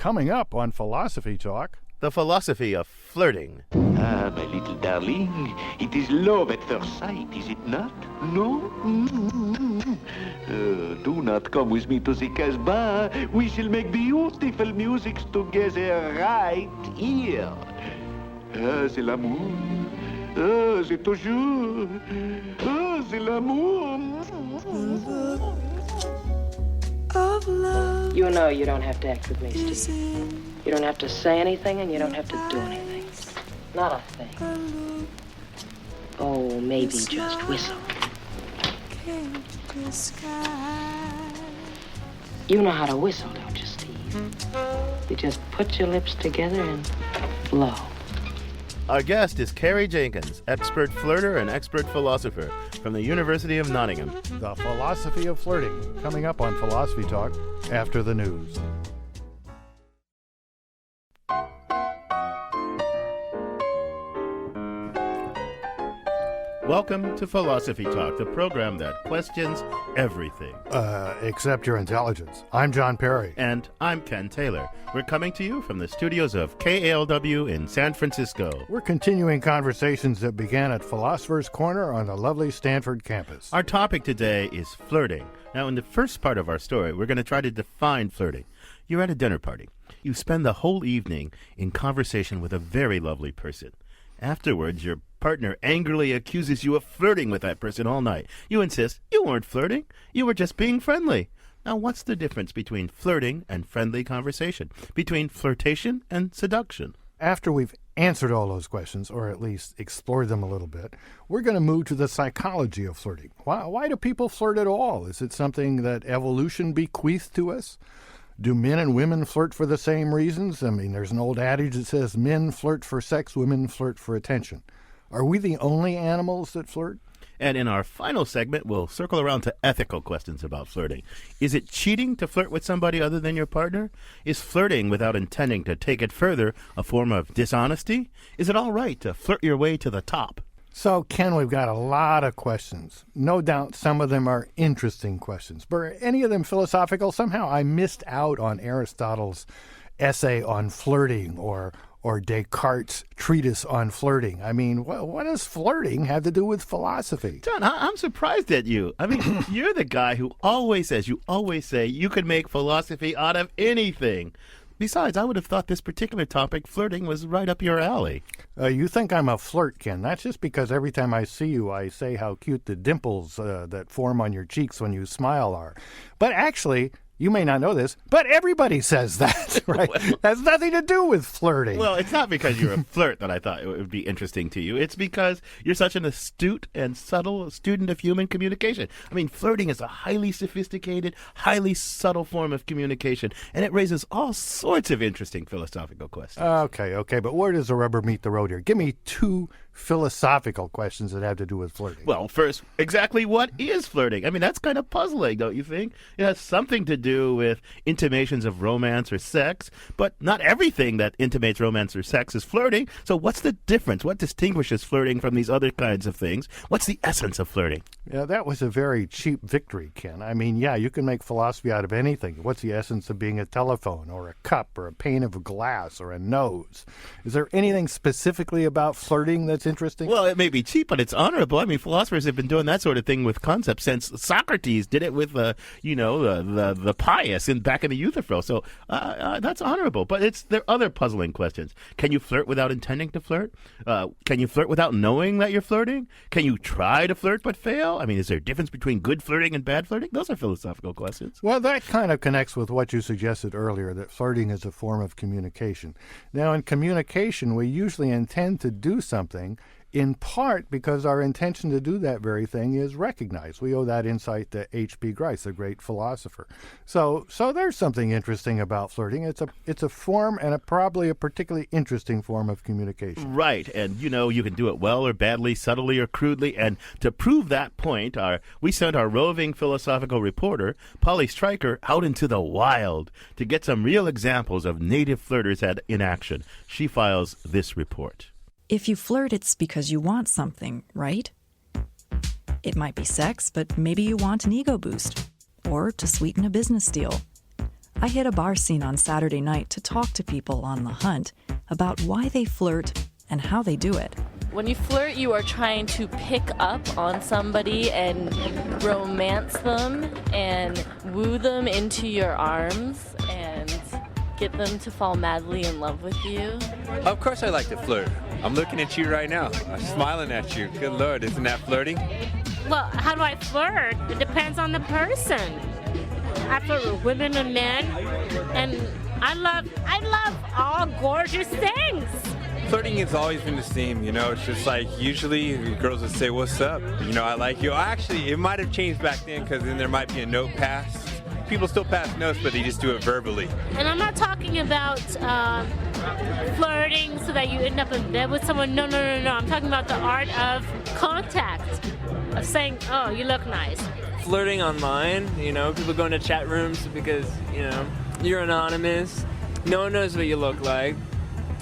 coming up on Philosophy Talk. The Philosophy of Flirting. Ah, my little darling, it is love at first sight, is it not? No? Do not come with me to the Casbah. We shall make beautiful music together right here. Ah, c'est l'amour. Ah, c'est toujours. Ah, c'est l'amour. You know you don't have to act with me, Steve. You don't have to say anything, and you don't have to do anything. Not a thing. Oh, maybe just whistle. You know how to whistle, don't you, Steve? You just put your lips together and blow. Our guest is Carrie Jenkins, expert flirter and expert philosopher from the University of Nottingham. The Philosophy of Flirting, coming up on Philosophy Talk after the news. Welcome to Philosophy Talk, the program that questions everything. Except your intelligence. I'm John Perry. And I'm Ken Taylor. We're coming to you from the studios of KALW in San Francisco. We're continuing conversations that began at Philosopher's Corner on the lovely Stanford campus. Our topic today is flirting. Now, in the first part of our story, we're going to try to define flirting. You're at a dinner party. You spend the whole evening in conversation with a very lovely person. Afterwards, your partner angrily accuses you of flirting with that person all night. You insist you weren't flirting. You were just being friendly. Now, what's the difference between flirting and friendly conversation? Between flirtation and seduction? After we've answered all those questions, or at least explored them a little bit, we're going to move to the psychology of flirting. Why do people flirt at all? Is it something that evolution bequeathed to us? Do men and women flirt for the same reasons? I mean, there's an old adage that says men flirt for sex, women flirt for attention. Are we the only animals that flirt? And in our final segment, we'll circle around to ethical questions about flirting. Is it cheating to flirt with somebody other than your partner? Is flirting without intending to take it further a form of dishonesty? Is it all right to flirt your way to the top? So, Ken, we've got a lot of questions. No doubt some of them are interesting questions. But are any of them philosophical? Somehow I missed out on Aristotle's essay on flirting or Descartes' treatise on flirting. I mean, what does flirting have to do with philosophy? John, I'm surprised at you. I mean, you're the guy who always say you could make philosophy out of anything. Besides, I would have thought this particular topic, flirting, was right up your alley. You think I'm a flirt, Ken. That's just because every time I see you, I say how cute the dimples that form on your cheeks when you smile are. But actually, you may not know this, but everybody says that, right? Well, has nothing to do with flirting. Well, it's not because you're a flirt that I thought it would be interesting to you. It's because you're such an astute and subtle student of human communication. I mean, flirting is a highly sophisticated, highly subtle form of communication, and it raises all sorts of interesting philosophical questions. Okay, but where does the rubber meet the road here? Give me two philosophical questions that have to do with flirting. Well, first, exactly what is flirting? I mean, that's kind of puzzling, don't you think? It has something to do with intimations of romance or sex, but not everything that intimates romance or sex is flirting. So what's the difference? What distinguishes flirting from these other kinds of things? What's the essence of flirting? Yeah, that was a very cheap victory, Ken. I mean, yeah, you can make philosophy out of anything. What's the essence of being a telephone or a cup or a pane of glass or a nose? Is there anything specifically about flirting that's interesting? Well, it may be cheap, but it's honorable. I mean, philosophers have been doing that sort of thing with concepts since Socrates did it with, the pious back in the Euthyphro. So that's honorable. But there are other puzzling questions. Can you flirt without intending to flirt? Can you flirt without knowing that you're flirting? Can you try to flirt but fail? I mean, is there a difference between good flirting and bad flirting? Those are philosophical questions. Well, that kind of connects with what you suggested earlier, that flirting is a form of communication. Now, in communication, we usually intend to do something in part because our intention to do that very thing is recognized. We owe that insight to H.P. Grice, the great philosopher. So there's something interesting about flirting. It's a form, and probably a particularly interesting form of communication. Right, and you can do it well or badly, subtly or crudely. And to prove that point, we sent our roving philosophical reporter, Polly Stryker, out into the wild to get some real examples of native flirters in action. She files this report. If you flirt, it's because you want something, right? It might be sex, but maybe you want an ego boost or to sweeten a business deal. I hit a bar scene on Saturday night to talk to people on the hunt about why they flirt and how they do it. When you flirt, you are trying to pick up on somebody and romance them and woo them into your arms and get them to fall madly in love with you. Of course I like to flirt. I'm looking at you right now. I'm smiling at you. Good Lord, isn't that flirting? Well, how do I flirt? It depends on the person. I flirt with women and men, and I love all gorgeous things. Flirting has always been the same, it's just like usually girls would say, what's up? I like you. Actually, it might have changed back then because then there might be a note passed. People still pass notes, but they just do it verbally. And I'm not talking about flirting so that you end up in bed with someone. No. I'm talking about the art of contact, of saying, oh, you look nice. Flirting online, people go into chat rooms because, you're anonymous. No one knows what you look like.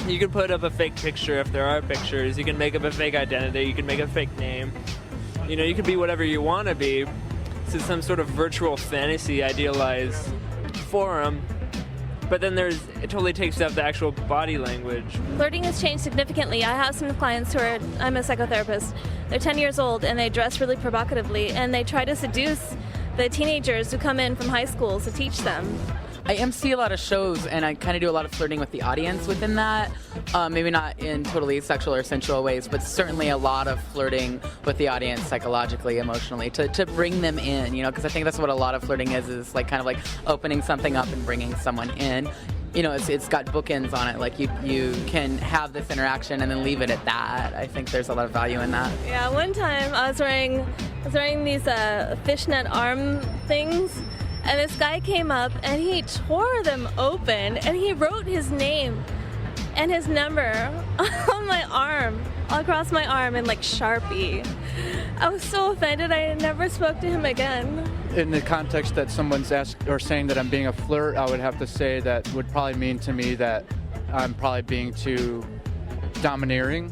You can put up a fake picture if there are pictures. You can make up a fake identity. You can make a fake name. You can be whatever you want to be. It's some sort of virtual fantasy idealized forum. But then it totally takes out the actual body language. Flirting has changed significantly. I have some clients I'm a psychotherapist. They're 10 years old and they dress really provocatively and they try to seduce the teenagers who come in from high schools to teach them. I MC a lot of shows, and I kind of do a lot of flirting with the audience within that. Maybe not in totally sexual or sensual ways, but certainly a lot of flirting with the audience psychologically, emotionally, to bring them in, because I think that's what a lot of flirting is like kind of like opening something up and bringing someone in. It's got bookends on it. Like you can have this interaction and then leave it at that. I think there's a lot of value in that. Yeah, one time I was wearing these fishnet arm things. And this guy came up and he tore them open and he wrote his name and his number on my arm, across my arm in like Sharpie. I was so offended I never spoke to him again. In the context that someone's asked or saying that I'm being a flirt, I would have to say that would probably mean to me that I'm probably being too domineering,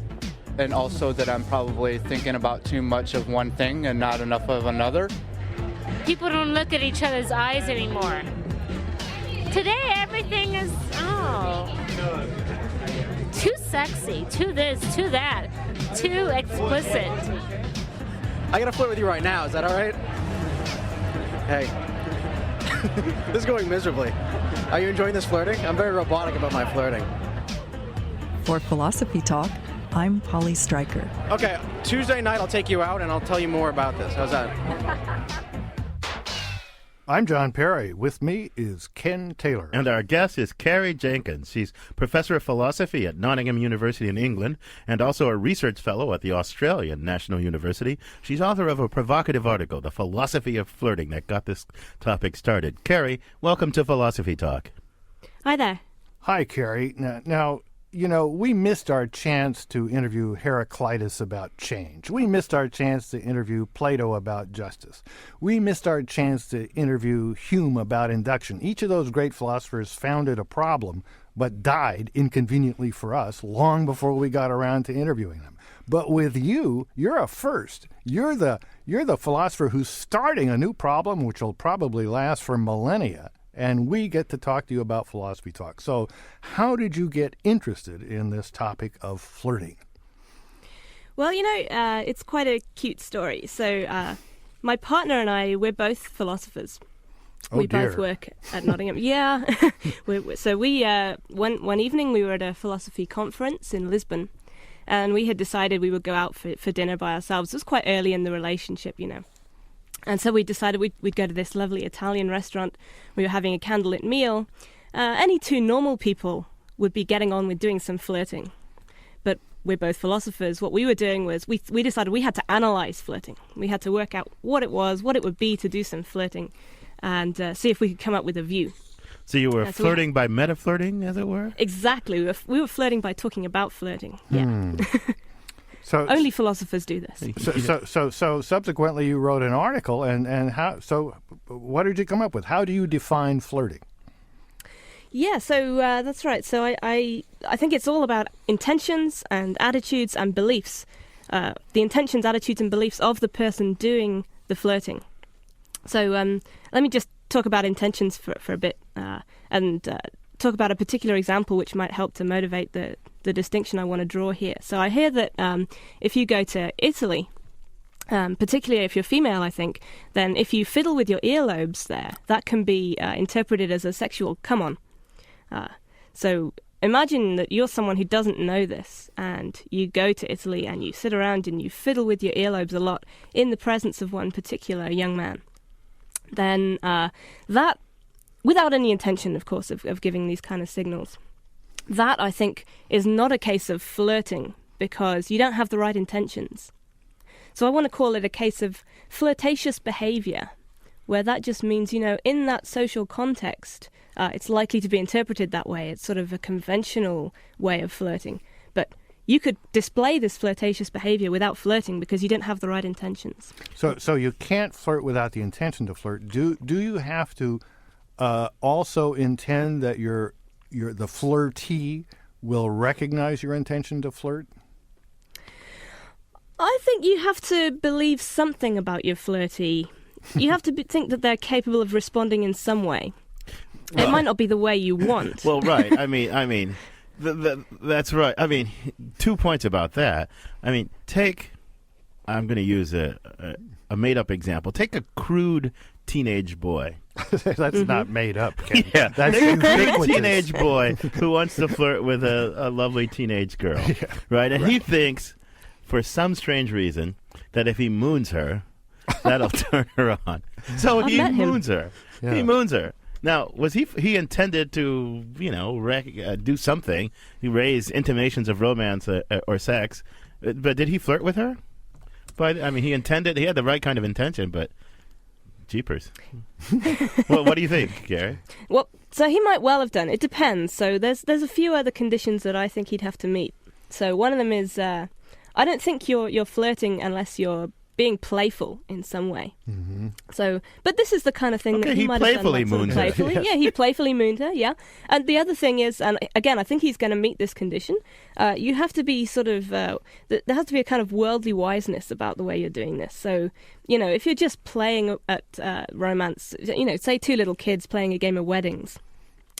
and also that I'm probably thinking about too much of one thing and not enough of another. People don't look at each other's eyes anymore. Today, everything is, too sexy, too this, too that, too explicit. I gotta flirt with you right now, is that all right? Hey, this is going miserably. Are you enjoying this flirting? I'm very robotic about my flirting. For Philosophy Talk, I'm Polly Stryker. Okay, Tuesday night I'll take you out and I'll tell you more about this. How's that? I'm John Perry. With me is Ken Taylor. And our guest is Carrie Jenkins. She's professor of philosophy at Nottingham University in England and also a research fellow at the Australian National University. She's author of a provocative article, The Philosophy of Flirting, that got this topic started. Carrie, welcome to Philosophy Talk. Hi there. Hi, Carrie. Now, we missed our chance to interview Heraclitus about change. We missed our chance to interview Plato about justice. We missed our chance to interview Hume about induction. Each of those great philosophers founded a problem, but died inconveniently for us long before we got around to interviewing them. But with you, you're a first. You're the philosopher who's starting a new problem, which will probably last for millennia. And we get to talk to you about Philosophy Talk. So how did you get interested in this topic of flirting? Well, it's quite a cute story. So my partner and I, we're both philosophers. We both work at Nottingham. Yeah. One evening we were at a philosophy conference in Lisbon, and we had decided we would go out for dinner by ourselves. It was quite early in the relationship, And so we decided we'd go to this lovely Italian restaurant. We were having a candlelit meal. Any two normal people would be getting on with doing some flirting. But we're both philosophers. What we were doing was we decided we had to analyze flirting. We had to work out what it was, what it would be to do some flirting, and see if we could come up with a view. So you were flirting by meta-flirting, as it were? Exactly. We were flirting by talking about flirting. Yeah. So only philosophers do this. So subsequently you wrote an article, and how? So what did you come up with? How do you define flirting? Yeah, so that's right. So I think it's all about intentions and attitudes and beliefs. The intentions, attitudes, and beliefs of the person doing the flirting. So let me just talk about intentions for a bit. and talk about a particular example which might help to motivate the distinction I want to draw here. So I hear that if you go to Italy, particularly if you're female, I think, then if you fiddle with your earlobes there, that can be interpreted as a sexual come-on. So imagine that you're someone who doesn't know this, and you go to Italy and you sit around and you fiddle with your earlobes a lot in the presence of one particular young man. Then that, without any intention, of course, of giving these kind of signals, that, I think, is not a case of flirting because you don't have the right intentions. So I want to call it a case of flirtatious behavior, where that just means, in that social context, it's likely to be interpreted that way. It's sort of a conventional way of flirting. But you could display this flirtatious behavior without flirting because you don't have the right intentions. So you can't flirt without the intention to flirt. Do you have to also intend that the flirtee will recognize your intention to flirt? I think you have to believe something about your flirtee. You have to think that they're capable of responding in some way. It might not be the way you want. Well, right. I mean, that's right. I mean, 2 points about that. I mean, I'm going to use a made-up example. Take a crude teenage boy. That's not made up, Ken. Yeah, that's a ubiquitous. teenage boy who wants to flirt with a lovely teenage girl, right? And he thinks, for some strange reason, that if he moons her, that'll turn her on. So he moons her. Yeah. He moons her. Now, was he intended to, do something? He raised intimations of romance or sex, but did he flirt with her? But he had the right kind of intention, but jeepers. Well, what do you think, Gary? Well, so he might well have done. It depends. So there's a few other conditions that I think he'd have to meet. So one of them is I don't think you're flirting unless you're being playful in some way. Mm-hmm. So, but this is the kind of thing that he might have done. Mooned her. Yes. Yeah, he playfully mooned her. Yeah, and the other thing is, and again, I think he's going to meet this condition. You have to be sort of there has to be a kind of worldly wiseness about the way you're doing this. So, if you're just playing at romance, say two little kids playing a game of weddings.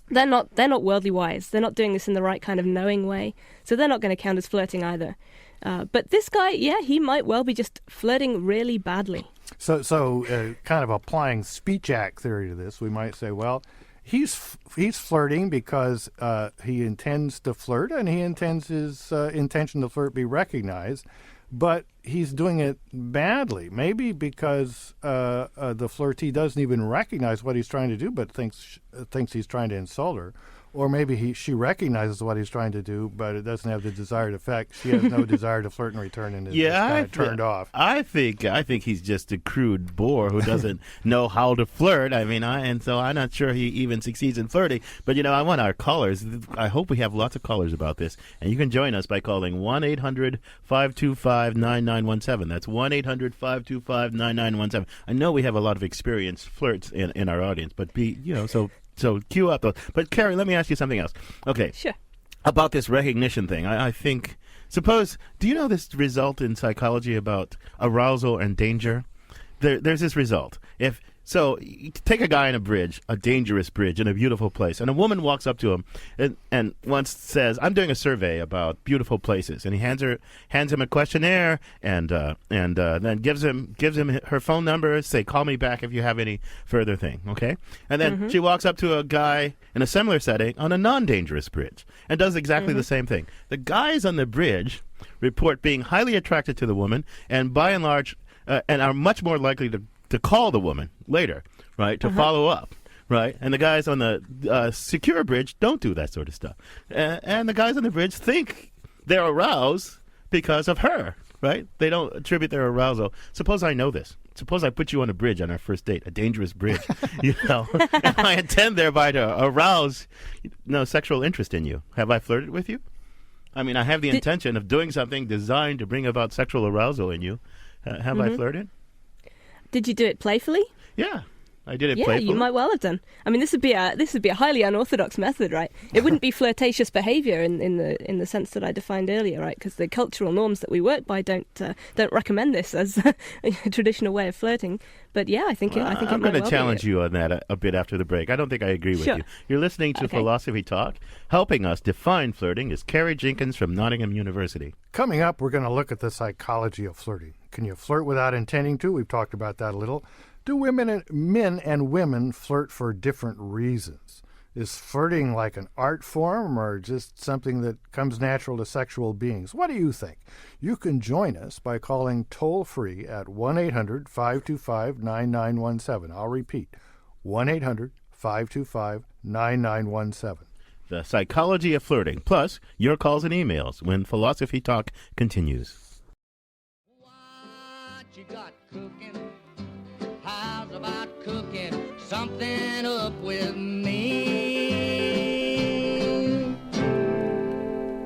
They're not worldly wise. They're not doing this in the right kind of knowing way. So they're not going to count as flirting either. But this guy, he might well be just flirting really badly. So kind of applying speech act theory to this, we might say, well, he's flirting because he intends to flirt, and he intends his intention to flirt be recognized, but he's doing it badly. Maybe because the flirtee doesn't even recognize what he's trying to do, but thinks he's trying to insult her. Or maybe she recognizes what he's trying to do, but it doesn't have the desired effect. She has no desire to flirt in return, and is kind of turned off. I think he's just a crude bore who doesn't know how to flirt. And so I'm not sure he even succeeds in flirting. But I want our callers. I hope we have lots of callers about this, and you can join us by calling 1-800-525-9917. That's 1-800-525-9917. I know we have a lot of experienced flirts in our audience, but So cue up those. But Carrie, let me ask you something else. Okay. Sure. About this recognition thing, I think, do you know this result in psychology about arousal and danger? There's this result. So you take a guy on a bridge, a dangerous bridge in a beautiful place, and a woman walks up to him and once says, "I'm doing a survey about beautiful places," and he hands him a questionnaire and then gives him her phone number, say, "Call me back if you have any further thing," okay? And then she walks up to a guy in a similar setting on a non-dangerous bridge and does exactly the same thing. The guys on the bridge report being highly attracted to the woman and by and large and are much more likely to call the woman later, right, to follow up, right? And the guys on the secure bridge don't do that sort of stuff. And the guys on the bridge think they're aroused because of her, right? They don't attribute their arousal. Suppose I know this. Suppose I put you on a bridge on our first date, a dangerous bridge, and I intend thereby to arouse sexual interest in you. Have I flirted with you? I have the intention of doing something designed to bring about sexual arousal in you. Have I flirted? Did you do it playfully? Yeah. I did it Yeah, playfully. you might well have done. I mean, this would be a highly unorthodox method, right? It wouldn't be flirtatious behaviour in the sense that I defined earlier, right? Because the cultural norms that we work by don't recommend this as a traditional way of flirting. But yeah, I think I'm going to challenge you on that a bit after the break. I don't think I agree with you. You're listening to Philosophy Talk. Helping us define flirting is Carrie Jenkins from Nottingham University. Coming up, we're going to look at the psychology of flirting. Can you flirt without intending to? We've talked about that a little. Do men and women flirt for different reasons? Is flirting like an art form or just something that comes natural to sexual beings? What do you think? You can join us by calling toll-free at 1-800-525-9917. I'll repeat, 1-800-525-9917. The psychology of flirting, plus your calls and emails when Philosophy Talk continues. What you got cooking? How's about cooking something up with me?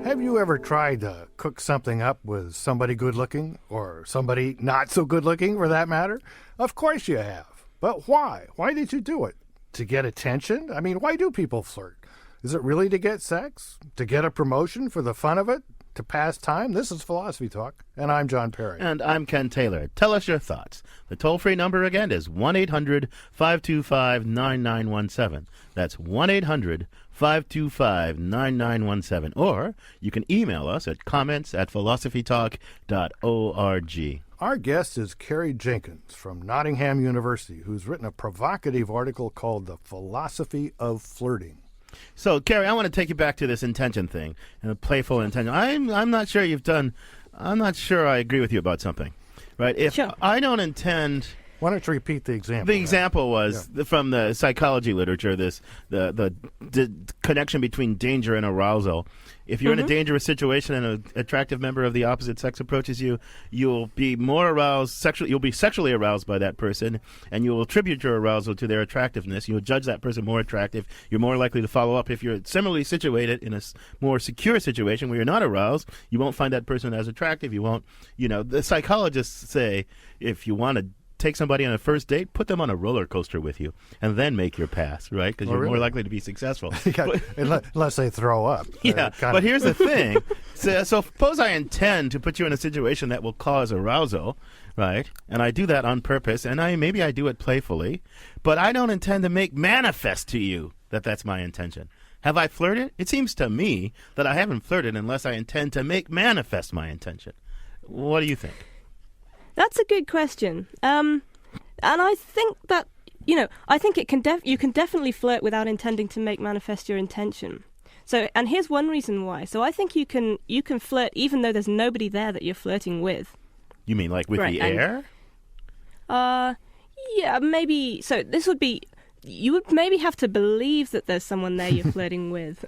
Have you ever tried to cook something up with somebody good-looking or somebody not so good-looking, for that matter? Of course you have. But why? Why did you do it? To get attention? I mean, why do people flirt? Is it really to get sex? To get a promotion for the fun of it? To pass time? This is Philosophy Talk, and I'm John Perry. And I'm Ken Taylor. Tell us your thoughts. The toll-free number again is 1-800-525-9917. That's 1-800-525-9917. Or you can email us at comments@philosophytalk.org. Our guest is Carrie Jenkins from Nottingham University, who's written a provocative article called The Philosophy of Flirting. So, Carrie, I want to take you back to this intention thing, and a playful intention. I'm not sure I'm not sure I agree with you about something, right? If I don't intend... Why don't you repeat the example? The example was from the psychology literature, the connection between danger and arousal. If you're in a dangerous situation and an attractive member of the opposite sex approaches you, you'll be more aroused you'll be sexually aroused by that person, and you'll attribute your arousal to their attractiveness. You'll judge that person more attractive. You're more likely to follow up. If you're similarly situated in a more secure situation where you're not aroused, you won't find that person as attractive. You won't, the psychologists say if you want to take somebody on a first date, put them on a roller coaster with you, and then make your pass, right? Because you're more likely to be successful. Unless they throw up. But here's the thing. So suppose I intend to put you in a situation that will cause arousal, right? And I do that on purpose, and maybe I do it playfully, but I don't intend to make manifest to you that that's my intention. Have I flirted? It seems to me that I haven't flirted unless I intend to make manifest my intention. What do you think? That's a good question. And I think that, I think you can definitely flirt without intending to make manifest your intention. So, and here's one reason why. So I think you can flirt even though there's nobody there that you're flirting with. You mean like with the air? Yeah, maybe. So this would be... You would maybe have to believe that there's someone there you're flirting with.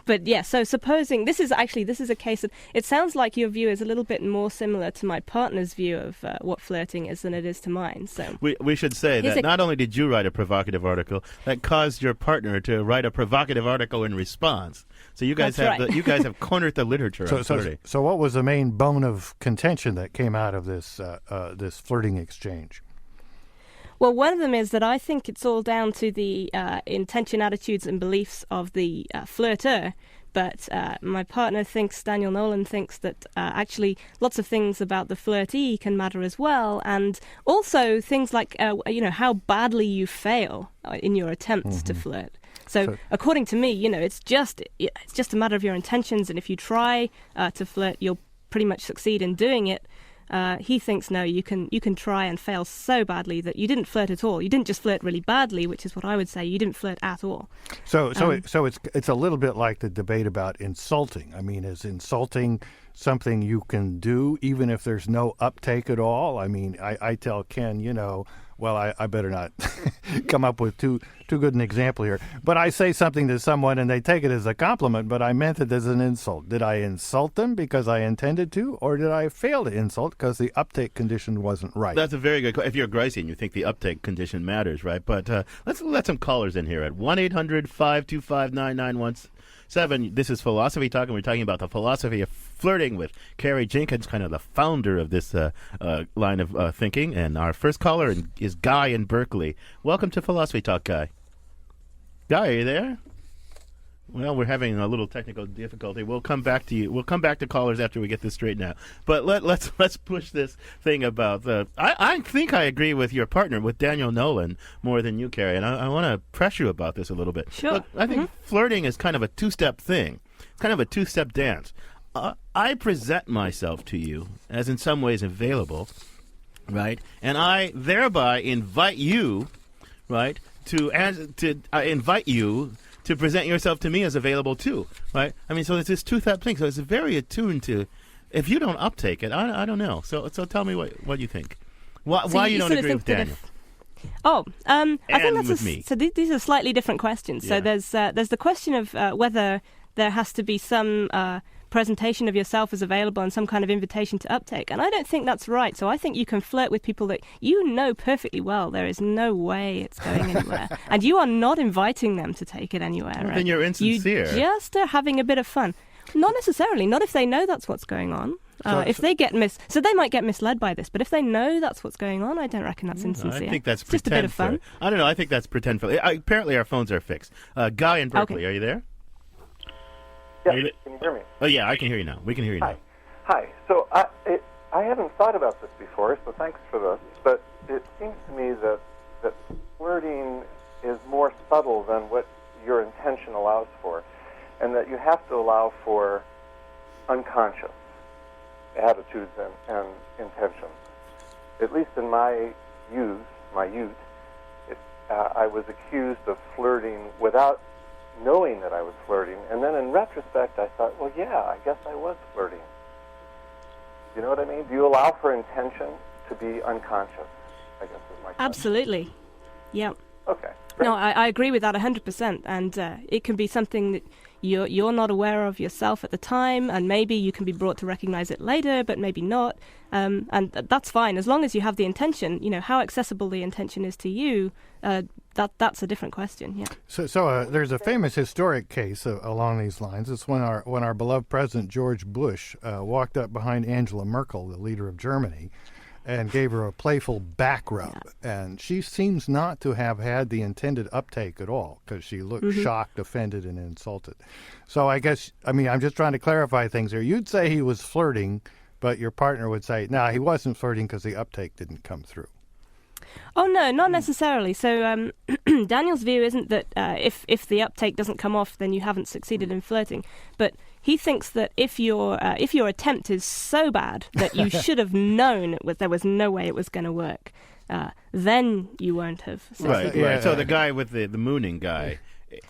But yeah, so supposing this is a case that it sounds like your view is a little bit more similar to my partner's view of what flirting is than it is to mine. So we should say that not only did you write a provocative article, that caused your partner to write a provocative article in response. So you guys you guys have cornered the literature on flirting. So what was the main bone of contention that came out of this this flirting exchange? Well, one of them is that I think it's all down to the intention, attitudes, and beliefs of the flirter. But my partner Daniel Nolan thinks that actually lots of things about the flirtee can matter as well. And also things like, how badly you fail in your attempts to flirt. So according to me, it's just a matter of your intentions. And if you try to flirt, you'll pretty much succeed in doing it. He thinks no, you can try and fail so badly that you didn't flirt at all. You didn't just flirt really badly, which is what I would say. You didn't flirt at all. So it's a little bit like the debate about insulting. I mean, is insulting something you can do even if there's no uptake at all? I mean, I tell Ken, well, I better not come up with too good an example here. But I say something to someone and they take it as a compliment, but I meant it as an insult. Did I insult them because I intended to, or did I fail to insult because the uptake condition wasn't right? That's a very good question. If you're Gracie and you think the uptake condition matters, right? But let's let some callers in here at 1-800-525-9917. 888-978-5247. This is Philosophy Talk, and we're talking about the philosophy of flirting with Carrie Jenkins, kind of the founder of this line of thinking. And our first caller is Guy in Berkeley. Welcome to Philosophy Talk, Guy. Guy, are you there? Well, we're having a little technical difficulty. We'll come back to you. We'll come back to callers after we get this straightened out. But let's push this thing about I think I agree with your partner, with Daniel Nolan, more than you, Carrie, and I want to press you about this a little bit. Sure. Look, I think flirting is kind of a two-step thing. It's kind of a two-step dance. I present myself to you as in some ways available, right? And I thereby invite you, right, to invite you to present yourself to me as available too, right? I mean, so it's this two-step thing. So it's very attuned to. If you don't uptake it, I don't know. So tell me what you think. Why you don't agree with Daniel? I think that's with me. So these are slightly different questions. Yeah. So there's the question of whether there has to be some presentation of yourself as available and some kind of invitation to uptake. And I don't think that's right. So I think you can flirt with people that you know perfectly well. There is no way it's going anywhere. And you are not inviting them to take it anywhere. Well, right? then you're insincere. You just are having a bit of fun. Not necessarily. Not if they know that's what's going on. If they get so they might get misled by this. But if they know that's what's going on, I don't reckon that's insincere. I think that's just a bit of fun. I don't know. I think that's pretend flirt. Apparently, our phones are fixed. Guy in Berkeley, Are you there? Yeah, can you hear me? Oh, yeah, I can hear you now. We can hear you now. Hi. So I haven't thought about this before, so thanks for this. But it seems to me that flirting is more subtle than what your intention allows for, and that you have to allow for unconscious attitudes and intentions. At least in my youth, I was accused of flirting without knowing that I was flirting, and then in retrospect I thought, well, yeah, I guess I was flirting. You know what I mean? Do you allow for intention to be unconscious, I guess is my question. Absolutely. Yeah. Okay. No, I agree with that 100%, and it can be something that you're not aware of yourself at the time, and maybe you can be brought to recognize it later, but maybe not, and that's fine as long as you have the intention. You know how accessible the intention is to you. That's a different question. Yeah. So there's a famous historic case along these lines. It's when our beloved President George Bush walked up behind Angela Merkel, the leader of Germany, and gave her a playful back rub. Yeah. And she seems not to have had the intended uptake at all, because she looked shocked, offended, and insulted. So I'm just trying to clarify things here. You'd say he was flirting, but your partner would say, no, he wasn't flirting because the uptake didn't come through. Oh, no, not necessarily. So Daniel's view isn't that if the uptake doesn't come off, then you haven't succeeded in flirting. But he thinks that if your attempt is so bad that you should have known there was no way it was going to work, then you won't have succeeded. Right. So the guy with the mooning guy.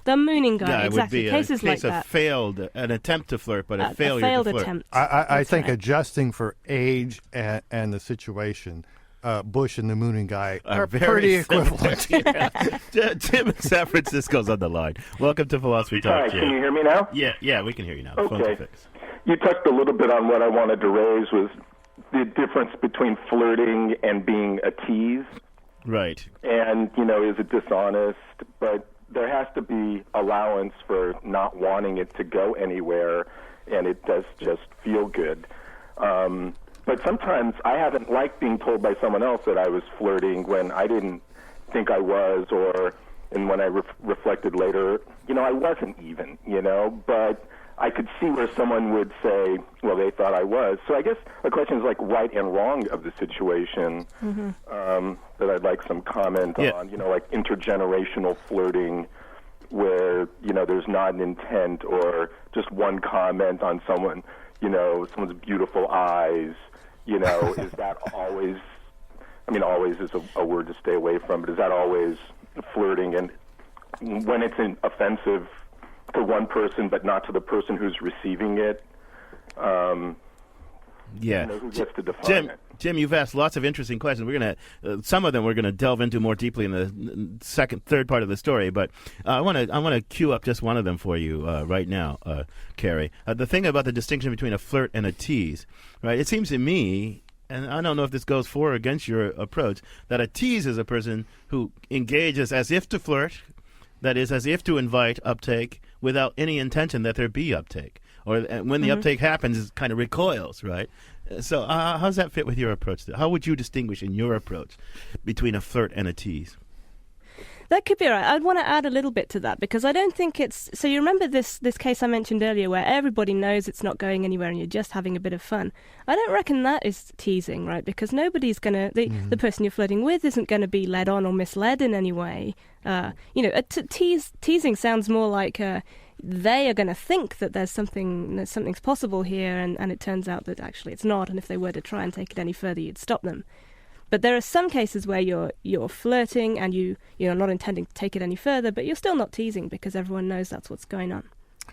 The mooning guy, exactly. Would be Cases a case like that. An attempt to flirt, but a failure failed to flirt. attempt. I think adjusting for age and the situation, Bush and the mooning guy are pretty equivalent. Tim in San Francisco's on the line. Welcome to Philosophy Talk. Hi, can you hear me now? Yeah, we can hear you now. Okay. You touched a little bit on what I wanted to raise was the difference between flirting and being a tease. Right. And, is it dishonest? But there has to be allowance for not wanting it to go anywhere, and it does just feel good. But sometimes I haven't liked being told by someone else that I was flirting when I didn't think I was, and when I reflected later, I wasn't even, but I could see where someone would say, well, they thought I was. So I guess the question is like right and wrong of the situation that I'd like some comment on, like intergenerational flirting where, there's not an intent or just one comment on someone, someone's beautiful eyes. Is that always, always is a word to stay away from, but is that always flirting? And when it's offensive to one person but not to the person who's receiving it, who gets to define it? Jim, you've asked lots of interesting questions. We're gonna some of them we're gonna delve into more deeply in the third part of the story. But I want to cue up just one of them for you right now, Carrie. The thing about the distinction between a flirt and a tease, right? It seems to me, and I don't know if this goes for or against your approach, that a tease is a person who engages as if to flirt, That is, as if to invite uptake without any intention that there be uptake. Or when the uptake happens, it kind of recoils, right? So how does that fit with your approach? How would you distinguish in your approach between a flirt and a tease? That could be right. I'd want to add a little bit to that because I don't think it's... So you remember this case I mentioned earlier where everybody knows it's not going anywhere and you're just having a bit of fun. I don't reckon that is teasing, right? Because nobody's going to... The person you're flirting with isn't going to be led on or misled in any way. Teasing sounds more like... they are going to think that something's possible here and it turns out that actually it's not, and if they were to try and take it any further, you'd stop them. But there are some cases where you're flirting and you're not intending to take it any further, but you're still not teasing because everyone knows that's what's going on.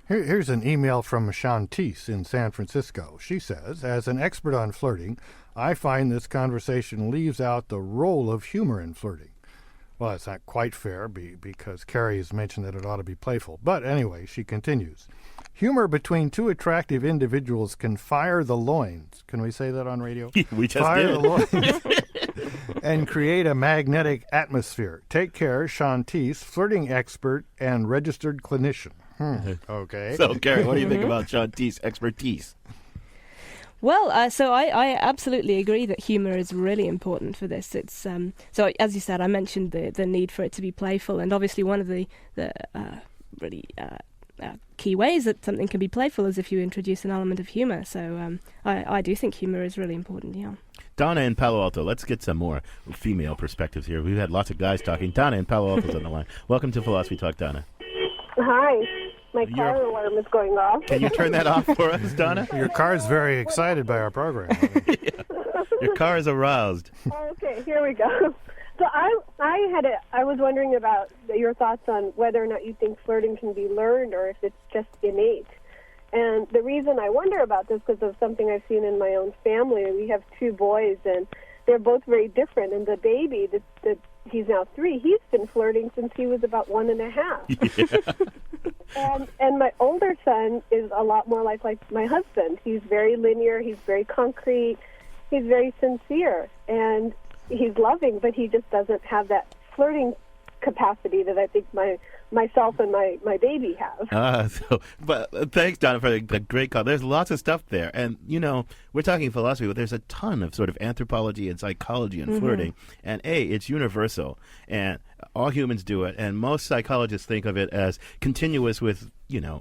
Here's an email from Shantice in San Francisco. She says, as an expert on flirting, I find this conversation leaves out the role of humor in flirting. Well, it's not quite fair because Carrie has mentioned that it ought to be playful. But anyway, she continues. Humor between two attractive individuals can fire the loins. Can we say that on radio? We just fire did. The loins and create a magnetic atmosphere. Take care, Shantice, flirting expert and registered clinician. Okay. So, Carrie, what do you think about Shantice's expertise? Well, so I absolutely agree that humour is really important for this. It's so as you said, I mentioned the need for it to be playful, and obviously one of the really key ways that something can be playful is if you introduce an element of humour. So I do think humour is really important. Yeah. Donna in Palo Alto. Let's get some more female perspectives here. We've had lots of guys talking. Donna in Palo Alto's on the line. Welcome to Philosophy Talk, Donna. Hi. My car alarm is going off. Can you turn that off for us, Donna? Your car is very excited by our program. Your car is aroused. Okay, here we go. So I was wondering about your thoughts on whether or not you think flirting can be learned or if it's just innate. And the reason I wonder about this is because of something I've seen in my own family. We have two boys, and they're both very different. And the baby, he's now 3, he's been flirting since he was about 1.5. Yeah. And my older son is a lot more like my husband. He's very linear, he's very concrete, he's very sincere, and he's loving, but he just doesn't have that flirting capacity that I think myself and my baby have. But thanks, Donna, for the great call. There's lots of stuff there. And, we're talking philosophy, but there's a ton of sort of anthropology and psychology and flirting. And, it's universal. And all humans do it. And most psychologists think of it as continuous with,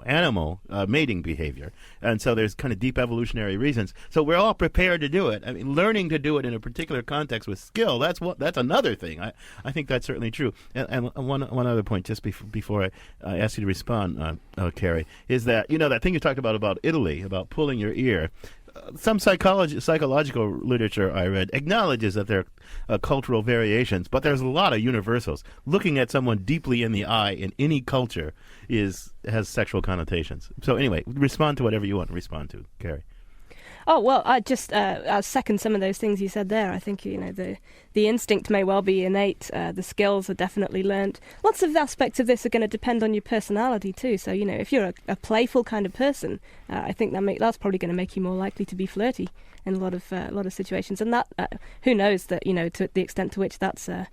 animal mating behavior. And so there's kind of deep evolutionary reasons. So we're all prepared to do it. I mean, learning to do it in a particular context with skill, that's another thing. I think that's certainly true. And one other point, just before I ask you to respond, Carrie, is that, that thing you talked about Italy, about pulling your ear. Some psychological literature I read acknowledges that there are cultural variations, but there's a lot of universals. Looking at someone deeply in the eye in any culture has sexual connotations. So anyway, respond to whatever you want to respond to, Carrie. Oh, well, I just second some of those things you said there. I think, the instinct may well be innate. The skills are definitely learnt. Lots of aspects of this are going to depend on your personality, too. So, if you're a playful kind of person, I think that's probably going to make you more likely to be flirty in a lot of situations. And that, who knows that, to the extent to which that's a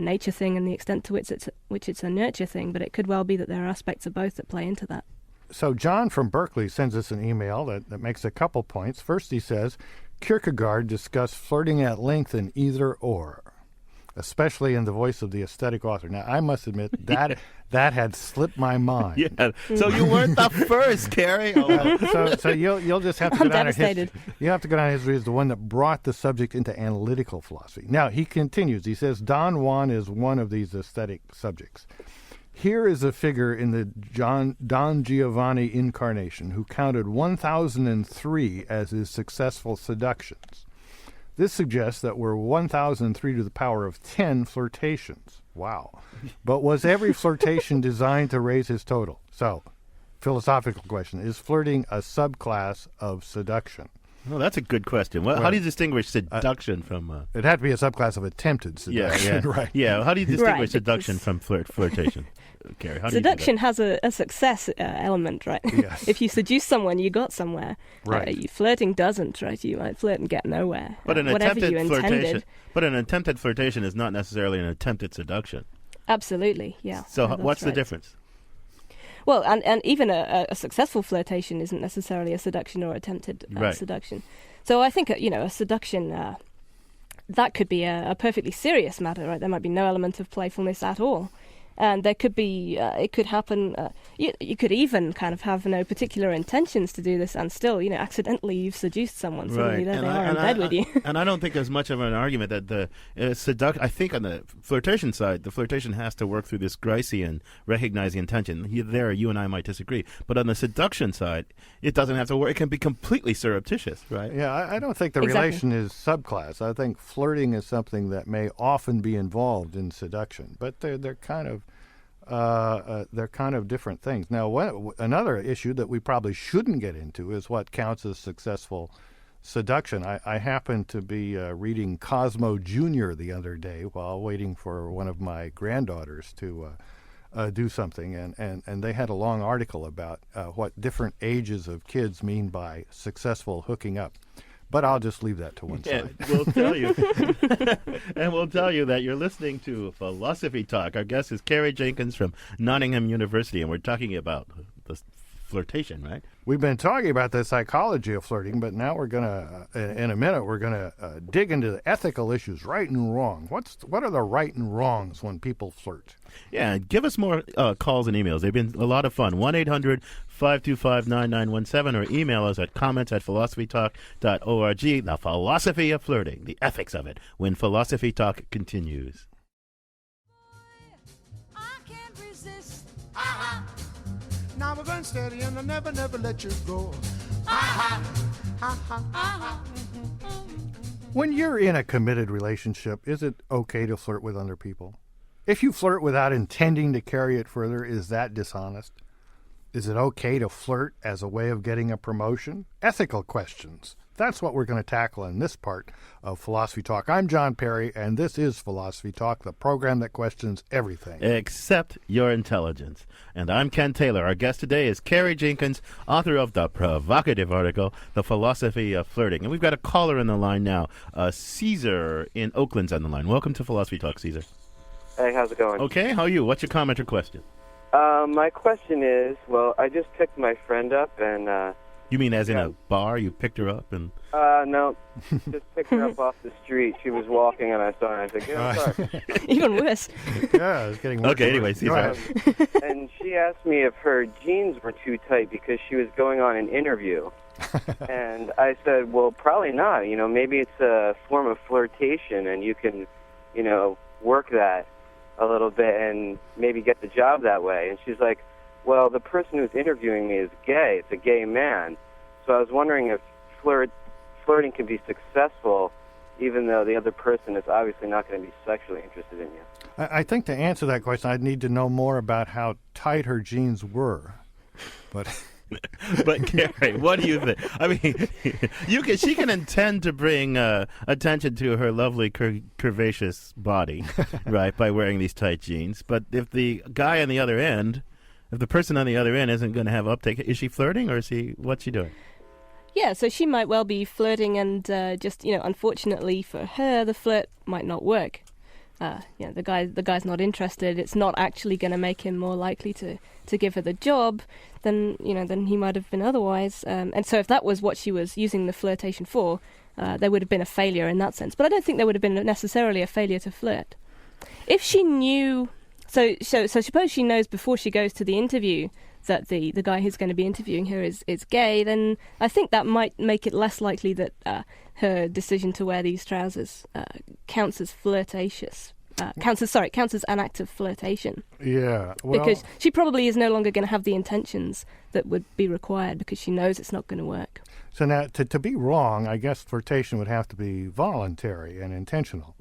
nature thing and the extent to which it's a nurture thing. But it could well be that there are aspects of both that play into that. So John from Berkeley sends us an email that makes a couple points. First, he says, Kierkegaard discussed flirting at length in Either Or, especially in the voice of the aesthetic author. Now, I must admit, that had slipped my mind. Yeah. So you weren't the first, Carrie. So you'll just have to go down history. You have to go down history as the one that brought the subject into analytical philosophy. Now, he continues. He says, Don Juan is one of these aesthetic subjects. Here is a figure in the Don Giovanni incarnation who counted 1,003 as his successful seductions. This suggests that we're 1,003 to the power of 10 flirtations. Wow. But was every flirtation designed to raise his total? So, philosophical question, is flirting a subclass of seduction? Well, that's a good question. How do you distinguish seduction from... It had to be a subclass of attempted seduction, yeah. right? Yeah, how do you distinguish seduction from flirtation? Carrie, how do seduction has a success element, right? Yes. If you seduce someone, you got somewhere. Right. Flirting doesn't, right? You might flirt and get nowhere. But an whatever attempted you flirtation. intended. But an attempted flirtation is not necessarily an attempted seduction. Absolutely, yeah. So that's what's the right. difference? Well, and even a successful flirtation isn't necessarily a seduction or attempted Right. seduction. So I think, a seduction, that could be a perfectly serious matter, right? There might be no element of playfulness at all. And there could be, it could happen, you could even kind of have no particular intentions to do this and still, accidentally you've seduced someone. Suddenly there they are in bed with you. And I don't think there's much of an argument that the I think on the flirtation side, the flirtation has to work through this Gricean and recognize the intention. You and I might disagree. But on the seduction side, it doesn't have to work. It can be completely surreptitious, right? Yeah, I don't think the relation is subclass. I think flirting is something that may often be involved in seduction, but they're kind of different things. Now, another issue that we probably shouldn't get into is what counts as successful seduction. I happened to be reading Cosmo Jr. the other day while waiting for one of my granddaughters to do something, and they had a long article about what different ages of kids mean by successful hooking up. But I'll just leave that to one side. We'll tell you. And we'll tell you that you're listening to Philosophy Talk. Our guest is Carrie Jenkins from Nottingham University, and we're talking about the flirtation, right? We've been talking about the psychology of flirting, but now we're going to, in a minute, we're going to dig into the ethical issues, right and wrong. What are the right and wrongs when people flirt? Yeah, give us more calls and emails. They've been a lot of fun. 1-800-525-9917 or email us at comments@philosophytalk.org. The philosophy of flirting, the ethics of it, when Philosophy Talk continues. Now we're going steady and I'll never, never let you go. When you're in a committed relationship, is it okay to flirt with other people? If you flirt without intending to carry it further, is that dishonest? Is it okay to flirt as a way of getting a promotion? Ethical questions. That's what we're going to tackle in this part of Philosophy Talk. I'm John Perry, and this is Philosophy Talk, the program that questions everything except your intelligence. And I'm Ken Taylor. Our guest today is Carrie Jenkins, author of the provocative article, The Philosophy of Flirting. And we've got a caller in the line now. Caesar in Oakland's on the line. Welcome to Philosophy Talk, Caesar. Hey, how's it going? Okay, how are you? What's your comment or question? My question is, I just picked my friend up and... You mean as in a bar? You picked her up and... No, just picked her up off the street. She was walking and I saw her and I said, get in the car. Even worse. Yeah, it's getting worse. Okay, anyway, Caesar. And she asked me if her jeans were too tight because she was going on an interview. And I said, well, probably not. Maybe it's a form of flirtation and you can, work that a little bit and maybe get the job that way. And she's like, well, the person who's interviewing me is gay. It's a gay man. So I was wondering if flirting can be successful even though the other person is obviously not going to be sexually interested in you. I think to answer that question, I'd need to know more about how tight her jeans were. But... But Carrie, what do you think? I mean, she can intend to bring attention to her lovely curvaceous body, right, by wearing these tight jeans. But if the guy on the other end, if the person on the other end isn't going to have uptake, is she flirting or what's she doing? Yeah, so she might well be flirting and just, unfortunately for her, the flirt might not work. The guy's not interested. It's not actually going to make him more likely to give her the job than he might have been otherwise. And so if that was what she was using the flirtation for, there would have been a failure in that sense. But I don't think there would have been necessarily a failure to flirt. If she knew, so suppose she knows before she goes to the interview that the guy who's going to be interviewing her is gay, then I think that might make it less likely that her decision to wear these trousers counts as flirtatious. Counts as an act of flirtation. Yeah, well, because she probably is no longer going to have the intentions that would be required because she knows it's not going to work. So now, to be wrong, I guess flirtation would have to be voluntary and intentional.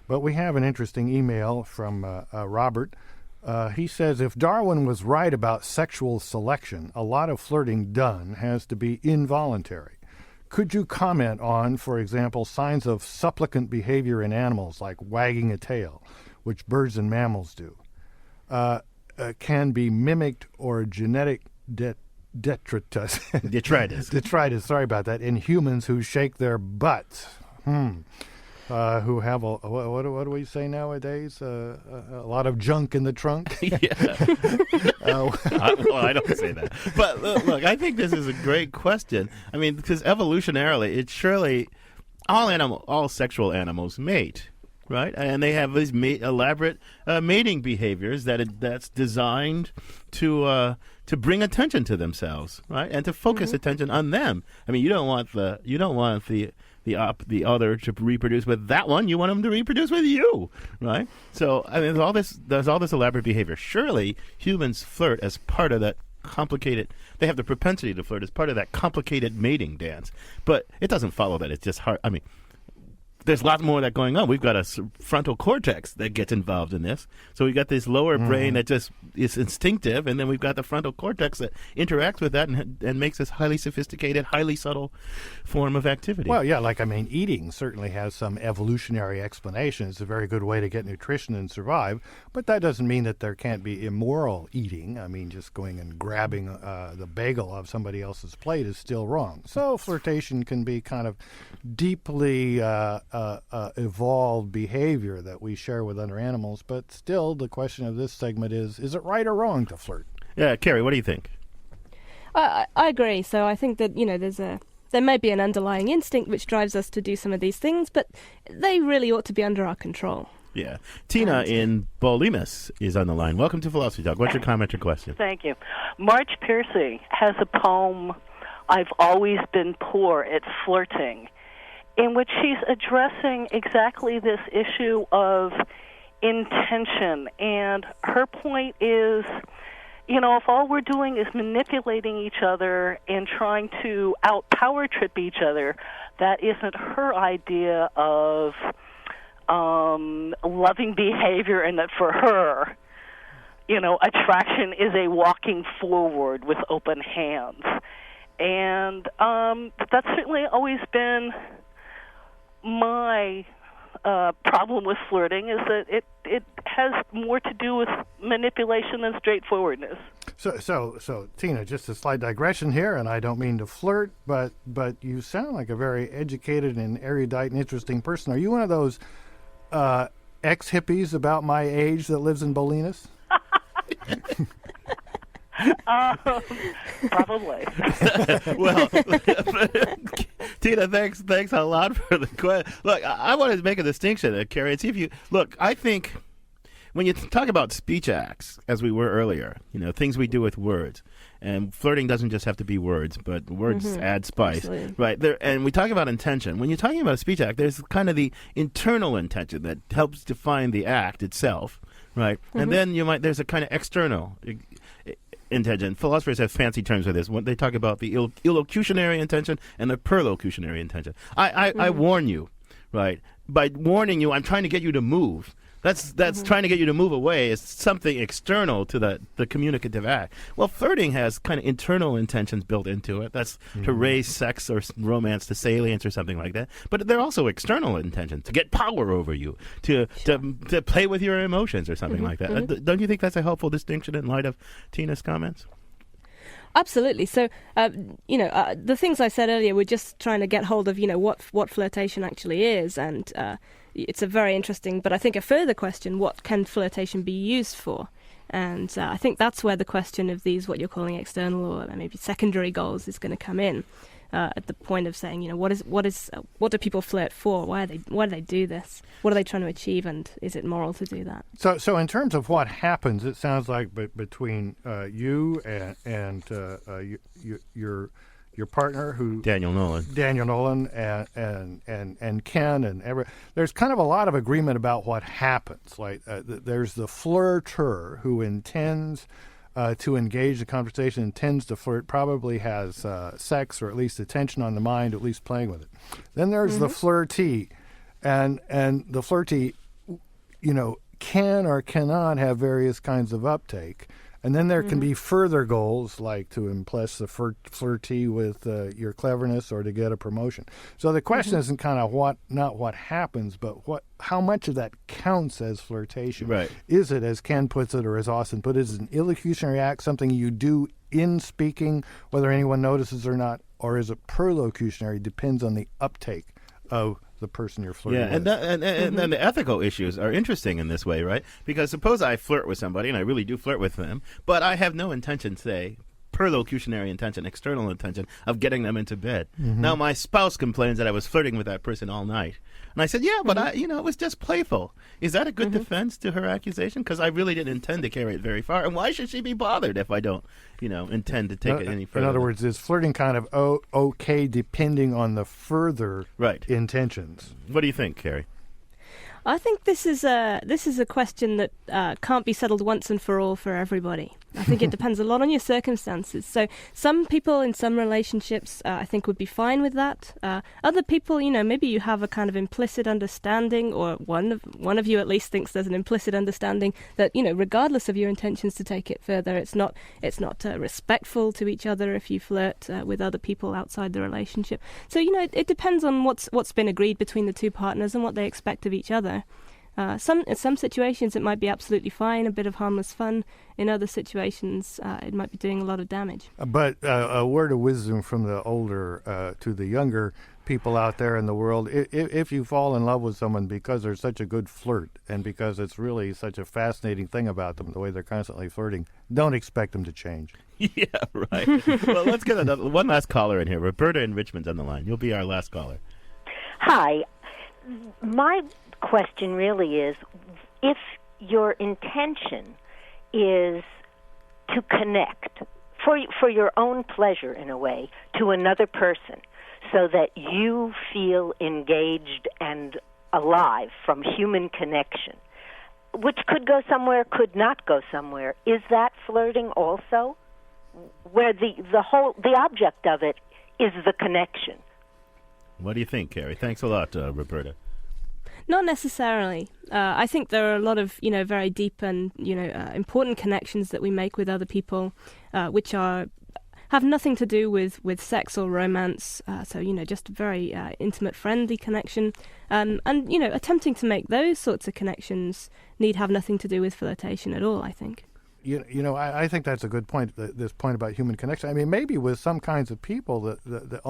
But we have an interesting email from Robert. He says, if Darwin was right about sexual selection, a lot of flirting done has to be involuntary. Could you comment on, for example, signs of supplicant behavior in animals like wagging a tail, which birds and mammals do, can be mimicked or genetic detritus, detritus, sorry about that, in humans who shake their butts? who have what do we say nowadays? A lot of junk in the trunk. Well, I don't say that. But look, I think this is a great question. I mean, because evolutionarily, it's surely all sexual animals mate, right? And they have these elaborate mating behaviors that's designed to bring attention to themselves, right? And to focus attention on them. I mean, you don't want the other to reproduce with that one. You want them to reproduce with you, right? So I mean, there's all this elaborate behavior. Surely humans flirt as part of that complicated. They have the propensity to flirt as part of that complicated mating dance. But it doesn't follow that it's just hard. I mean, there's a lot more of that going on. We've got a frontal cortex that gets involved in this. So we've got this lower brain that just is instinctive, and then we've got the frontal cortex that interacts with that and makes this highly sophisticated, highly subtle form of activity. Well, yeah, eating certainly has some evolutionary explanation. It's a very good way to get nutrition and survive, but that doesn't mean that there can't be immoral eating. I mean, just going and grabbing the bagel off somebody else's plate is still wrong. So flirtation can be kind of deeply evolved behavior that we share with other animals, but still the question of this segment is it right or wrong to flirt? Yeah, Carrie, what do you think? I agree. So I think that, there may be an underlying instinct which drives us to do some of these things, but they really ought to be under our control. Yeah. Tina in Bolinas is on the line. Welcome to Philosophy Talk. What's your comment or question? Thank you. Marge Piercy has a poem, I've Always Been Poor at Flirting, in which she's addressing exactly this issue of intention. And her point is, if all we're doing is manipulating each other and trying to out-power trip each other, that isn't her idea of loving behavior, and that for her, attraction is a walking forward with open hands. And that's certainly always been my problem with flirting, is that it has more to do with manipulation than straightforwardness. So Tina, just a slight digression here, and I don't mean to flirt, but you sound like a very educated and erudite and interesting person. Are you one of those ex-hippies about my age that lives in Bolinas? Probably. Well, Tina, thanks a lot for the question. Look, I want to make a distinction, Carrie, and see if you look. I think when you talk about speech acts, as we were earlier, things we do with words, and flirting doesn't just have to be words, but words add spice, right? And we talk about intention. When you're talking about a speech act, there's kind of the internal intention that helps define the act itself, right? And then there's a kind of external intention. Philosophers have fancy terms for this. When they talk about the illocutionary intention and the perlocutionary intention. I warn you, right? By warning you, I'm trying to get you to move. That's trying to get you to move away. It's something external to the communicative act. Well, flirting has kind of internal intentions built into it. That's to raise sex or romance to salience or something like that. But they're also external intentions, to get power over you, to play with your emotions or something like that. Don't you think that's a helpful distinction in light of Tina's comments? Absolutely. So, the things I said earlier, we're just trying to get hold of, what flirtation actually is, and it's a very interesting, but I think a further question: what can flirtation be used for? And I think that's where the question of these, what you're calling external or maybe secondary goals, is going to come in. At the point of saying, what do people flirt for? Why do they do this? What are they trying to achieve? And is it moral to do that? So in terms of what happens, it sounds like between you and your partner, who Daniel Nolan, and Ken and there's kind of a lot of agreement about what happens. Like there's the flirter who intends to engage the conversation, intends to flirt, probably has sex or at least attention on the mind, at least playing with it. Then there's the flirtee, and the flirtee, can or cannot have various kinds of uptake. And then there can be further goals, like to impress the flirtee with your cleverness or to get a promotion. So the question isn't kind of not what happens, but how much of that counts as flirtation. Right. Is it, as Ken puts it, or as Austin put it, is it an illocutionary act, something you do in speaking, whether anyone notices or not, or is it perlocutionary? Depends on the uptake of the person you're flirting Yeah, with. and then the ethical issues are interesting in this way, right? Because suppose I flirt with somebody, and I really do flirt with them, but I have no intention, say, perlocutionary intention, external intention of getting them into bed. Now my spouse complains that I was flirting with that person all night. And I said, yeah, but it was just playful. Is that a good defense to her accusation? Because I really didn't intend to carry it very far. And why should she be bothered if I don't, intend to take it any further? In other words, is flirting kind of okay depending on the further intentions? What do you think, Carrie? I think this is a question that can't be settled once and for all for everybody. I think it depends a lot on your circumstances. So some people in some relationships, I think, would be fine with that. Other people, maybe you have a kind of implicit understanding, or one of you at least thinks there's an implicit understanding that, regardless of your intentions to take it further, it's not respectful to each other if you flirt with other people outside the relationship. So it depends on what's been agreed between the two partners and what they expect of each other. In some situations it might be absolutely fine, a bit of harmless fun. In other situations it might be doing a lot of damage. But a word of wisdom from the older to the younger people out there in the world: if you fall in love with someone because they're such a good flirt and because it's really such a fascinating thing about them, the way they're constantly flirting, don't expect them to change. Yeah, right. Well, let's get one last caller in here. Roberta in Richmond's on the line. You'll be our last caller. Hi. My question really is, if your intention is to connect for your own pleasure in a way to another person so that you feel engaged and alive from human connection, which could go somewhere, could not go somewhere, is that flirting also, where the object of it is the connection? What do you think, Carrie? Thanks a lot, Roberta. Not necessarily. I think there are a lot of, very deep and, important connections that we make with other people, which have nothing to do with sex or romance. So, just a very intimate, friendly connection. And, attempting to make those sorts of connections need have nothing to do with flirtation at all, I think. I think that's a good point, this point about human connection. I mean, maybe with some kinds of people, the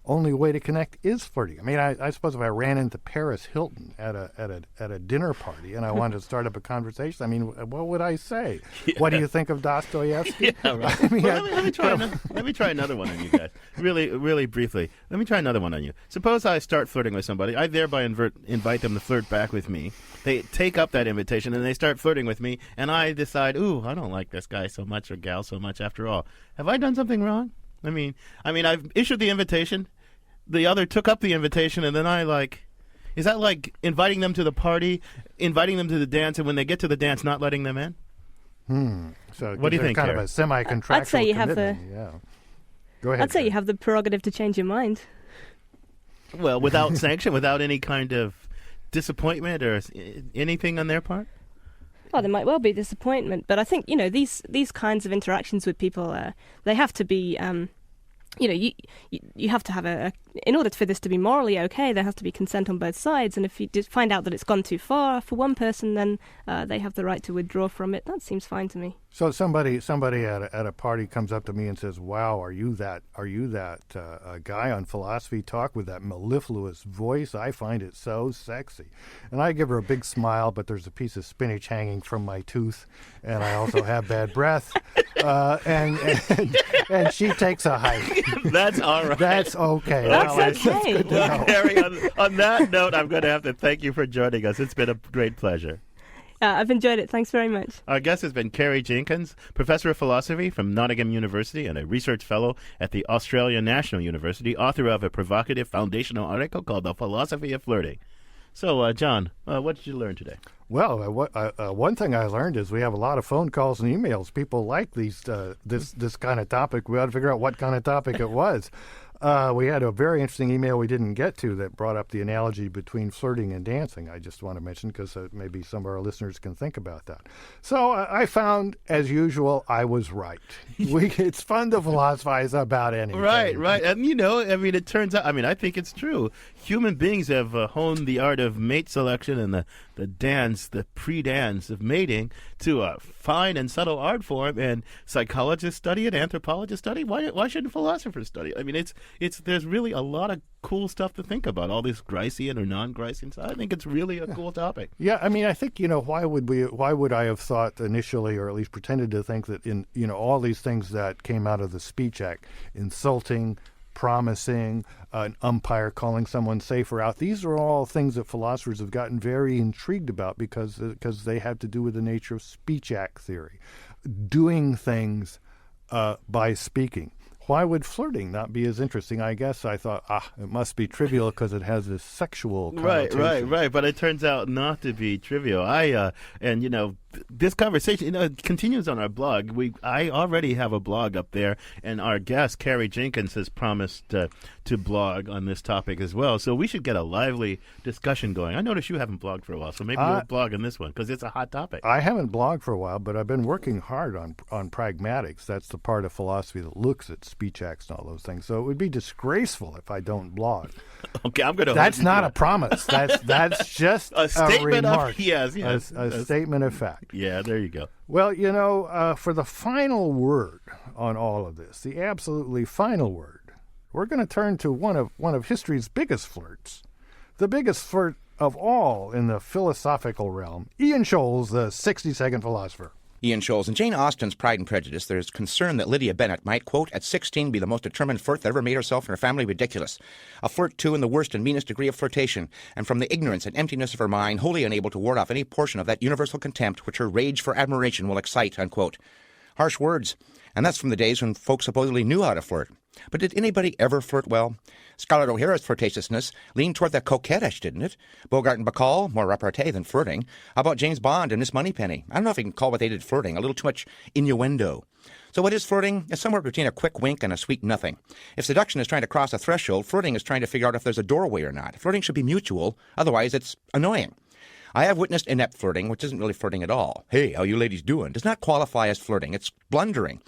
only way to connect is flirting. I mean, I suppose if I ran into Paris Hilton at a dinner party and I wanted to start up a conversation, I mean, what would I say? Yeah. What do you think of Dostoevsky? Yeah, right. I mean, let me try another one on you guys. Really, really briefly. Let me try another one on you. Suppose I start flirting with somebody. I thereby invite them to flirt back with me. They take up that invitation and they start flirting with me, and I decide, I don't like this guy so much or gal so much after all. Have I done something wrong? I mean, I've issued the invitation. The other took up the invitation, and then is that like inviting them to the party, inviting them to the dance, and when they get to the dance, not letting them in? So what do you think, kind Carrie? of a semi-contractual I'd say you have Go ahead. I'd say you have the prerogative to change your mind. Well, without sanction, without any kind of disappointment or anything on their part? Well, there might well be disappointment, but I think, these kinds of interactions with people, they have to be, you have to have in order for this to be morally okay, there has to be consent on both sides, and if you find out that it's gone too far for one person, then they have the right to withdraw from it. That seems fine to me. So somebody at a party comes up to me and says, "Wow, are you that guy on Philosophy Talk with that mellifluous voice? I find it so sexy." And I give her a big smile, but there's a piece of spinach hanging from my tooth, and I also have bad breath, and she takes a hike. That's all right. That's okay. That's okay. Well, Harry, on that note, I'm going to have to thank you for joining us. It's been a great pleasure. I've enjoyed it. Thanks very much. Our guest has been Carrie Jenkins, professor of philosophy from Nottingham University and a research fellow at the Australian National University, author of a provocative foundational article called The Philosophy of Flirting. So, John, what did you learn today? Well, one thing I learned is we have a lot of phone calls and emails. People like this kind of topic. We ought to figure out what kind of topic it was. We had a very interesting email we didn't get to that brought up the analogy between flirting and dancing. I just want to mention because maybe some of our listeners can think about that. So I found, as usual, I was right. It's fun to philosophize about anything. Right. And, it turns out, I think it's true. Human beings have honed the art of mate selection and the dance, the pre-dance of mating to a fine and subtle art form, and psychologists study it, anthropologists study it. Why shouldn't philosophers study it? there's really a lot of cool stuff to think about, all this Gricean or non-Gricean. So I think it's really a cool topic. Yeah, I mean, I think, why would I have thought initially, or at least pretended to think that in, all these things that came out of the Speech Act, insulting, promising, an umpire calling someone safe or out, these are all things that philosophers have gotten very intrigued about because they have to do with the nature of Speech Act theory, doing things by speaking. Why would flirting not be as interesting? I guess I thought, it must be trivial because it has this sexual connotation. Right. But it turns out not to be trivial. This conversation, it continues on our blog. I already have a blog up there, and our guest, Carrie Jenkins, has promised to blog on this topic as well. So we should get a lively discussion going. I noticed you haven't blogged for a while, so maybe you'll blog on this one because it's a hot topic. I haven't blogged for a while, but I've been working hard on pragmatics. That's the part of philosophy that looks at speech acts and all those things. So it would be disgraceful if I don't blog. Okay, I'm going to. That's not a promise. That's just a statement remark. A statement of fact. Yeah, there you go. Well, for the final word on all of this, the absolutely final word, we're going to turn to one of history's biggest flirts, the biggest flirt of all in the philosophical realm, Ian Scholes, the 60-second philosopher. Ian Scholes. In Jane Austen's Pride and Prejudice, there's concern that Lydia Bennet might, quote, at 16 be the most determined flirt that ever made herself and her family ridiculous. A flirt, too, in the worst and meanest degree of flirtation, and from the ignorance and emptiness of her mind, wholly unable to ward off any portion of that universal contempt which her rage for admiration will excite, unquote. Harsh words, and that's from the days when folks supposedly knew how to flirt. But did anybody ever flirt well? Scarlett O'Hara's flirtatiousness leaned toward the coquettish, didn't it? Bogart and Bacall, more repartee than flirting. How about James Bond and Miss Moneypenny? I don't know if you can call what they did flirting, a little too much innuendo. So what is flirting? It's somewhere between a quick wink and a sweet nothing. If seduction is trying to cross a threshold, flirting is trying to figure out if there's a doorway or not. Flirting should be mutual, otherwise it's annoying. I have witnessed inept flirting, which isn't really flirting at all. Hey, how you ladies doing? Does not qualify as flirting. It's blundering.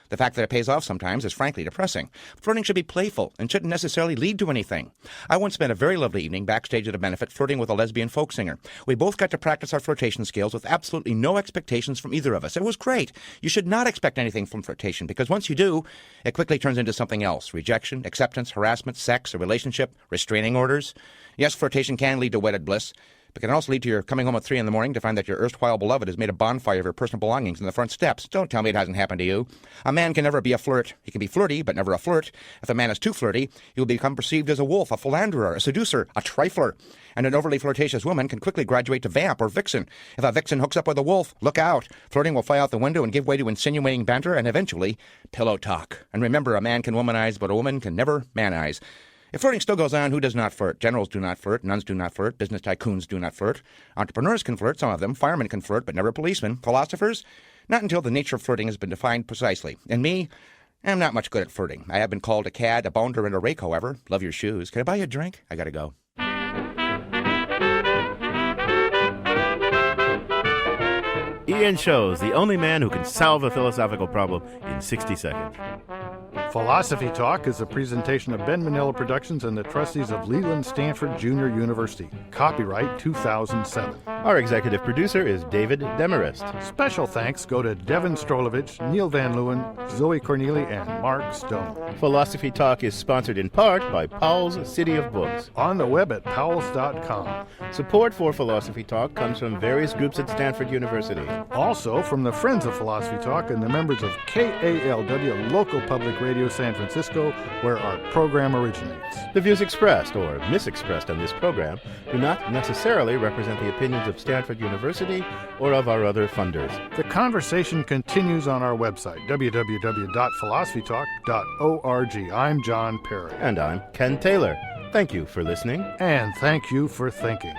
The fact that it pays off sometimes is frankly depressing. Flirting should be playful and shouldn't necessarily lead to anything. I once spent a very lovely evening backstage at a benefit flirting with a lesbian folk singer. We both got to practice our flirtation skills with absolutely no expectations from either of us. It was great. You should not expect anything from flirtation because once you do, it quickly turns into something else. Rejection, acceptance, harassment, sex, a relationship, restraining orders. Yes, flirtation can lead to wedded bliss. It can also lead to your coming home at 3 a.m. to find that your erstwhile beloved has made a bonfire of your personal belongings in the front steps. Don't tell me it hasn't happened to you. A man can never be a flirt. He can be flirty, but never a flirt. If a man is too flirty, he will become perceived as a wolf, a philanderer, a seducer, a trifler. And an overly flirtatious woman can quickly graduate to vamp or vixen. If a vixen hooks up with a wolf, look out. Flirting will fly out the window and give way to insinuating banter and eventually pillow talk. And remember, a man can womanize, but a woman can never manize. If flirting still goes on, who does not flirt? Generals do not flirt. Nuns do not flirt. Business tycoons do not flirt. Entrepreneurs can flirt, some of them. Firemen can flirt, but never policemen. Philosophers? Not until the nature of flirting has been defined precisely. And me? I'm not much good at flirting. I have been called a cad, a bounder, and a rake, however. Love your shoes. Can I buy you a drink? I gotta go. Ian Scholes, the only man who can solve a philosophical problem in 60 seconds. Philosophy Talk is a presentation of Ben Manila Productions and the trustees of Leland Stanford Junior University. Copyright 2007. Our executive producer is David Demarest. Special thanks go to Devin Strolovich, Neil Van Leeuwen, Zoe Corneli, and Mark Stone. Philosophy Talk is sponsored in part by Powell's City of Books. On the web at powells.com. Support for Philosophy Talk comes from various groups at Stanford University. Also from the Friends of Philosophy Talk and the members of KALW Local Public Radio San Francisco, where our program originates. The views expressed or misexpressed on this program do not necessarily represent the opinions of Stanford University or of our other funders. The conversation continues on our website, www.philosophytalk.org. I'm John Perry. And I'm Ken Taylor. Thank you for listening. And thank you for thinking.